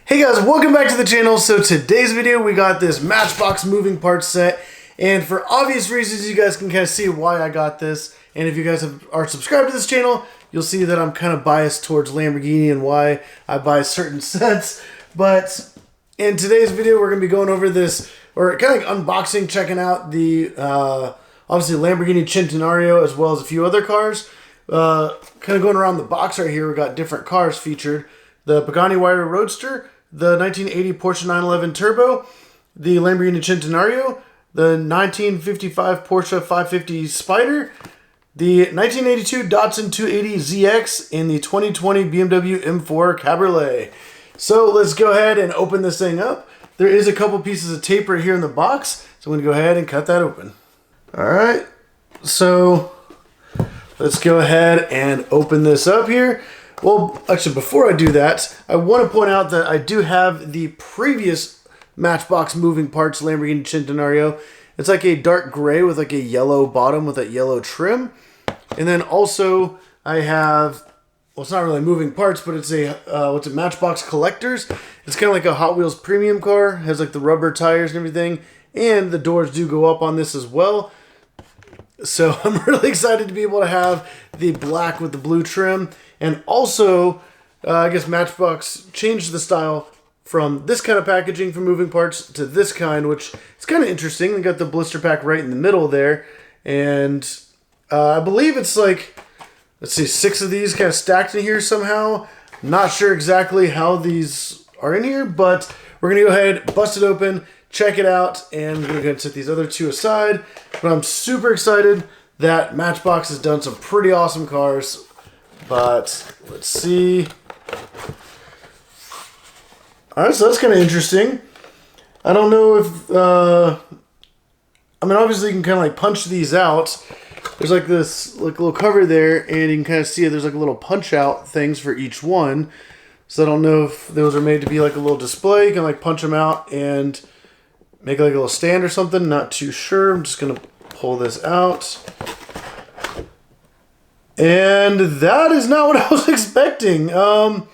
Hey guys, welcome back to the channel. So today's video, we got this Matchbox moving parts set. And for obvious reasons, you guys can kind of see why I got this. And if you guys are subscribed to this channel, you'll see that I'm kind of biased towards Lamborghini and why I buy certain sets. But in today's video, we're going to be going over this, or kind of unboxing, checking out the, obviously Lamborghini Centenario, as well as a few other cars. Kind of going around the box right here, we got different cars featured. The Pagani Huayra Roadster, the 1980 Porsche 911 Turbo, the Lamborghini Centenario, the 1955 Porsche 550 Spider, the 1982 Datsun 280ZX, and the 2020 BMW M4 Cabriolet. So let's go ahead and open this thing up. There is a couple pieces of tape right here in the box, so I'm going to go ahead and cut that open. Alright, so let's go ahead and open this up here. Well, actually, before I do that, I want to point out that I do have the previous Matchbox moving parts Lamborghini Centenario. It's like a dark gray with like a yellow bottom with that yellow trim. And then also I have, well, it's not really moving parts, but it's a, what's it, Matchbox Collectors. It's kind of like a Hot Wheels premium car. It has like the rubber tires and everything. And the doors do go up on this as well. So I'm really excited to be able to have the black with the blue trim. And also, I guess Matchbox changed the style from this kind of packaging for moving parts to this kind, which is kind of interesting. They got the blister pack right in the middle there. And I believe it's like, let's see, 6 of these kind of stacked in here somehow. Not sure exactly how these are in here, but we're going to go ahead, bust it open, check it out, and we're going to go ahead and set these other two aside. But I'm super excited that Matchbox has done some pretty awesome cars. But let's see. Alright, so that's kind of interesting. I don't know if, I mean, obviously you can kind of like punch these out. There's like this like little cover there, and you can kind of see there's like a little punch out things for each one. So I don't know if those are made to be like a little display. You can like punch them out and make like a little stand or something. Not too sure. I'm just going to pull this out. And that is not what I was expecting. So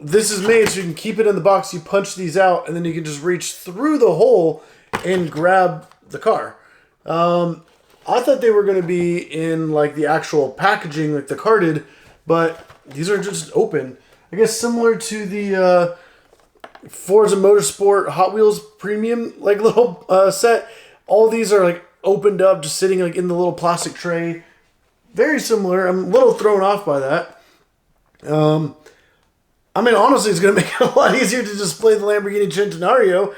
this is made so you can keep it in the box. You punch these out, and then you can just reach through the hole and grab the car. I thought they were going to be in like the actual packaging, like the carded, but these are just open. I guess similar to the Forza Motorsport Hot Wheels Premium like little set. All these are like opened up, just sitting like in the little plastic tray. Very similar. I'm a little thrown off by that. I mean, honestly, it's going to make it a lot easier to display the Lamborghini Centenario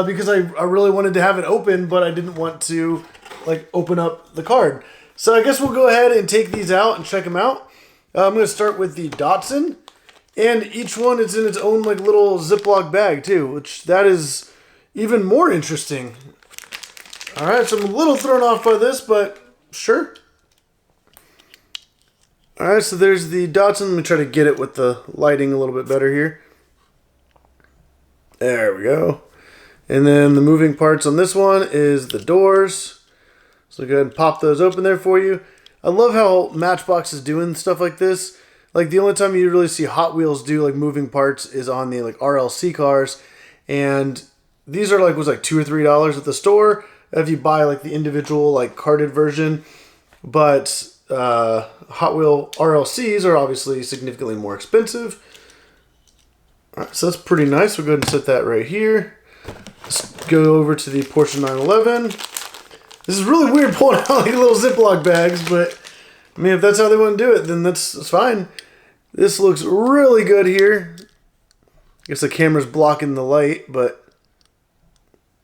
because I really wanted to have it open, but I didn't want to like open up the card. So I guess we'll go ahead and take these out and check them out. I'm going to start with the Datsun, and each one is in its own like little Ziploc bag too, which that is even more interesting. All right, so I'm a little thrown off by this, but sure. All right, so there's the Datsun. Let me try to get it with the lighting a little bit better here. There we go. And then the moving parts on this one is the doors. So go ahead and pop those open there for you. I love how Matchbox is doing stuff like this. Like the only time you really see Hot Wheels do like moving parts is on the like RLC cars. And these are like, was like $2 or $3 at the store if you buy like the individual like carded version. But Hot Wheel RLCs are obviously significantly more expensive. All right, so that's pretty nice. We'll go ahead and set that right here. Let's go over to the Porsche 911. This is really weird pulling out like little Ziploc bags, but I mean, if that's how they want to do it, then that's fine. This looks really good here. I guess the camera's blocking the light, but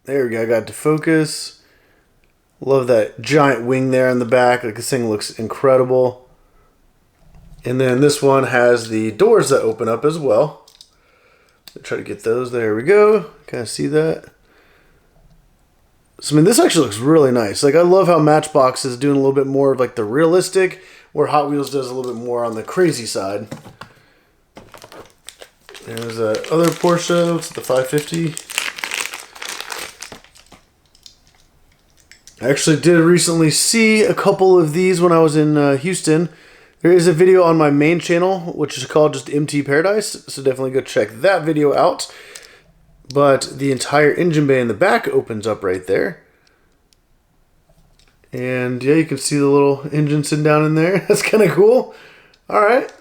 there we go. I got it to focus. Love that giant wing there in the back. Like this thing looks incredible. And then this one has the doors that open up as well. I'll try to get those. There we go. Kind of see that. So I mean, this actually looks really nice. Like I love how Matchbox is doing a little bit more of like the realistic, where Hot Wheels does a little bit more on the crazy side. There's that other Porsche. It's the 550. I actually did recently see a couple of these when I was in Houston. There is a video on my main channel, which is called just MT Paradise, so definitely go check that video out. But the entire engine bay in the back opens up right there. And yeah, you can see the little engine sitting down in there. That's kind of cool. All right.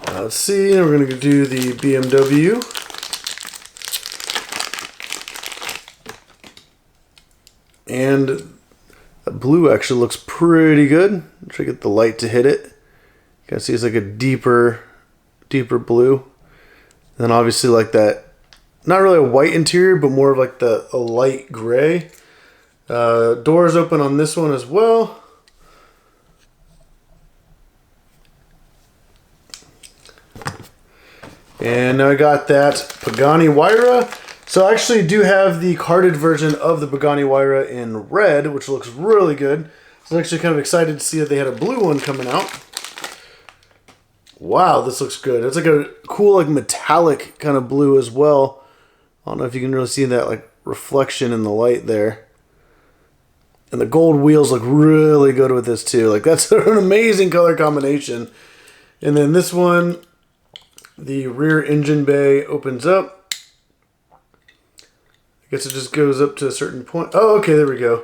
Let's see, we're going to do the BMW. And the blue actually looks pretty good. Try to get the light to hit it. You can see it's like a deeper blue. And then obviously like that, not really a white interior, but more of like a light gray. Doors open on this one as well. And now I got that Pagani Huayra. So I actually do have the carded version of the Pagani Huayra in red, which looks really good. So I'm actually kind of excited to see that they had a blue one coming out. Wow, this looks good. It's like a cool, like metallic kind of blue as well. I don't know if you can really see that like reflection in the light there. And the gold wheels look really good with this too. Like that's an amazing color combination. And then this one, the rear engine bay opens up. I guess it just goes up to a certain point. Oh, okay, there we go.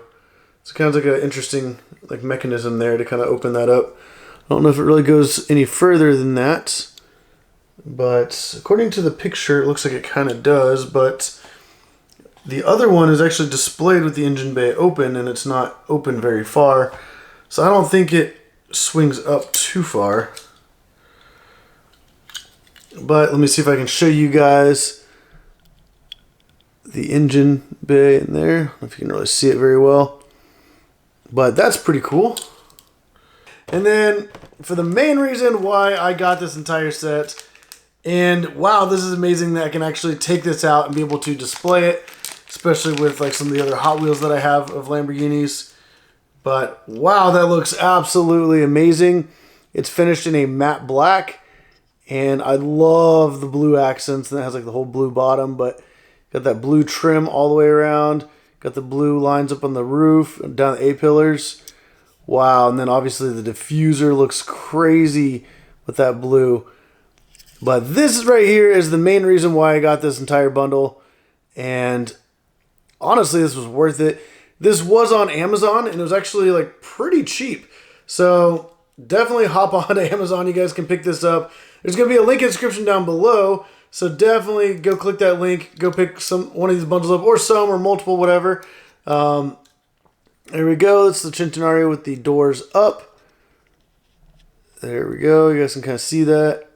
It's kind of like an interesting like mechanism there to kind of open that up. I don't know if it really goes any further than that, but according to the picture, it looks like it kind of does, but the other one is actually displayed with the engine bay open, and it's not open very far, so I don't think it swings up too far. But let me see if I can show you guys the engine bay in there. I don't know if you can really see it very well, but that's pretty cool. And then for the main reason why I got this entire set, and wow, this is amazing that I can actually take this out and be able to display it, especially with like some of the other Hot Wheels that I have of Lamborghinis. But wow, that looks absolutely amazing. It's finished in a matte black, and I love the blue accents, and it has like the whole blue bottom, but got that blue trim all the way around. Got the blue lines up on the roof, down the A-pillars. Wow, and then obviously the diffuser looks crazy with that blue. But this right here is the main reason why I got this entire bundle. And honestly, this was worth it. This was on Amazon, and it was actually like pretty cheap. So definitely hop on to Amazon. You guys can pick this up. There's going to be a link in the description down below. So definitely go click that link. Go pick one of these bundles up, or some, or multiple, whatever. There we go. That's the Centenario with the doors up. There we go. You guys can kind of see that.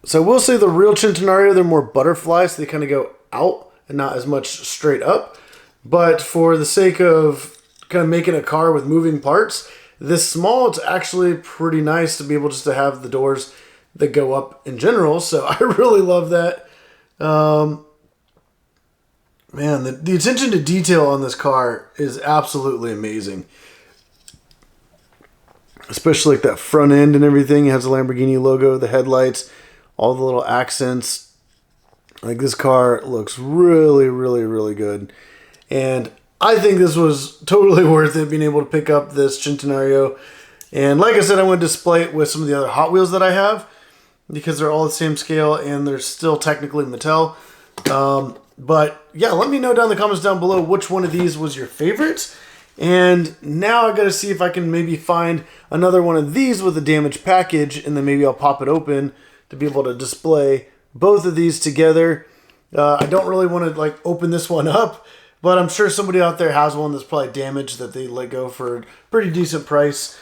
So I will say the real Centenario, they're more butterfly, so they kind of go out and not as much straight up. But for the sake of kind of making a car with moving parts, this small, it's actually pretty nice to be able just to have the doors that go up in general. So I really love that. Man, the attention to detail on this car is absolutely amazing. Especially like that front end and everything. It has the Lamborghini logo, the headlights, all the little accents. Like this car looks really, really, really good. And I think this was totally worth it, being able to pick up this Centenario. And like I said, I'm going to display it with some of the other Hot Wheels that I have, because they're all the same scale and they're still technically Mattel. But yeah, let me know down in the comments down below which one of these was your favorite. And now I got to see if I can maybe find another one of these with a damaged package, and then maybe I'll pop it open to be able to display both of these together. I don't really want to like open this one up, but I'm sure somebody out there has one that's probably damaged that they let go for a pretty decent price.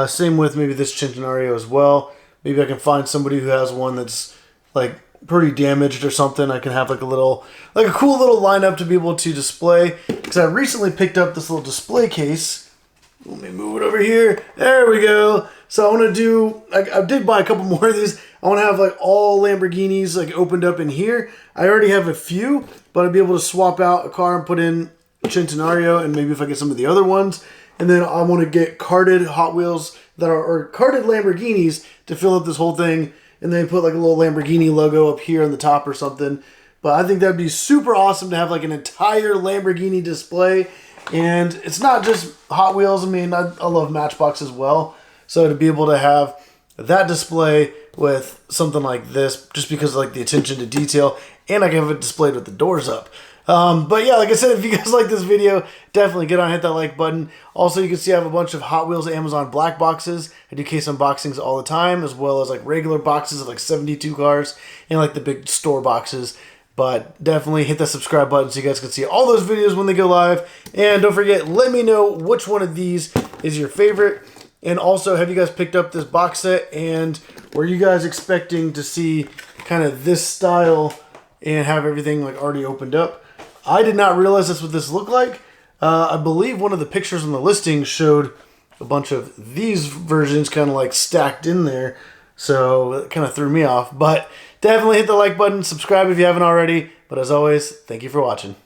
Same with maybe this Centenario as well. Maybe I can find somebody who has one that's like pretty damaged or something. I can have like a cool little lineup to be able to display, because I recently picked up this little display case. Let me move it over here. There we go. So I want to do, I did buy a couple more of these. I want to have like all Lamborghinis like opened up in here. I already have a few, but I'd be able to swap out a car and put in Centenario, and maybe if I get some of the other ones. And then I want to get carded Hot Wheels that are, or carded Lamborghinis to fill up this whole thing. And then put like a little Lamborghini logo up here on the top or something. But I think that'd be super awesome to have like an entire Lamborghini display. And it's not just Hot Wheels. I mean, I love Matchbox as well. So to be able to have that display with something like this, just because of like the attention to detail, and I can have it displayed with the doors up. But yeah, like I said, if you guys like this video, definitely get on, hit that like button. Also, you can see I have a bunch of Hot Wheels Amazon black boxes. I do case unboxings all the time, as well as like regular boxes of like 72 cars and like the big store boxes. But definitely hit that subscribe button so you guys can see all those videos when they go live. And don't forget, let me know which one of these is your favorite. And also, have you guys picked up this box set? And were you guys expecting to see kind of this style and have everything like already opened up? I did not realize that's what this looked like. I believe one of the pictures on the listing showed a bunch of these versions kind of like stacked in there. So it kind of threw me off. But definitely hit the like button, subscribe if you haven't already. But as always, thank you for watching.